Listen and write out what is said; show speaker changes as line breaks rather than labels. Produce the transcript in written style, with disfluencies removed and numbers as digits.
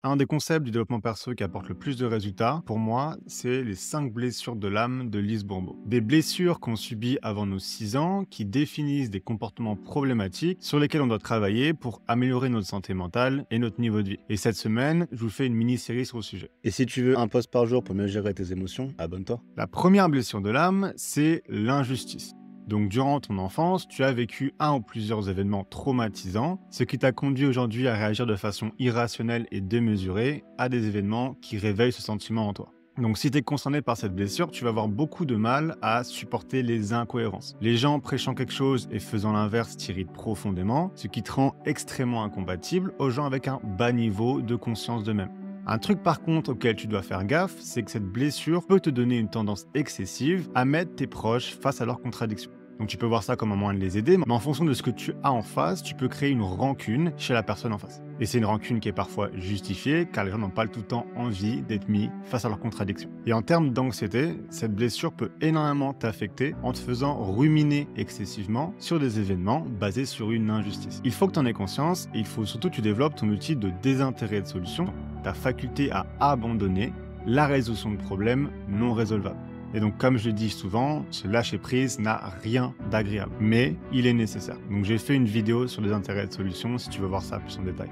Un des concepts du développement perso qui apporte le plus de résultats, pour moi, c'est les 5 blessures de l'âme de Lise Bourbeau. Des blessures qu'on subit avant nos 6 ans, qui définissent des comportements problématiques sur lesquels on doit travailler pour améliorer notre santé mentale et notre niveau de vie. Et cette semaine, je vous fais une mini-série sur le sujet.
Et si tu veux un post par jour pour mieux gérer tes émotions, abonne-toi.
La première blessure de l'âme, c'est l'injustice. Donc durant ton enfance, tu as vécu un ou plusieurs événements traumatisants, ce qui t'a conduit aujourd'hui à réagir de façon irrationnelle et démesurée à des événements qui réveillent ce sentiment en toi. Donc si tu es concerné par cette blessure, tu vas avoir beaucoup de mal à supporter les incohérences. Les gens prêchant quelque chose et faisant l'inverse t'irritent profondément, ce qui te rend extrêmement incompatible aux gens avec un bas niveau de conscience d'eux-mêmes. Un truc par contre auquel tu dois faire gaffe, c'est que cette blessure peut te donner une tendance excessive à mettre tes proches face à leurs contradictions. Donc tu peux voir ça comme un moyen de les aider, mais en fonction de ce que tu as en face, tu peux créer une rancune chez la personne en face. Et c'est une rancune qui est parfois justifiée, car les gens n'ont pas tout le temps envie d'être mis face à leurs contradictions. Et en termes d'anxiété, cette blessure peut énormément t'affecter en te faisant ruminer excessivement sur des événements basés sur une injustice. Il faut que tu en aies conscience, et il faut surtout que tu développes ton outil de désintérêt et de solution, ta faculté à abandonner la résolution de problèmes non résolvables. Et donc, comme je le dis souvent, ce lâcher-prise n'a rien d'agréable, mais il est nécessaire. Donc, j'ai fait une vidéo sur les intérêts de solution si tu veux voir ça plus en détail.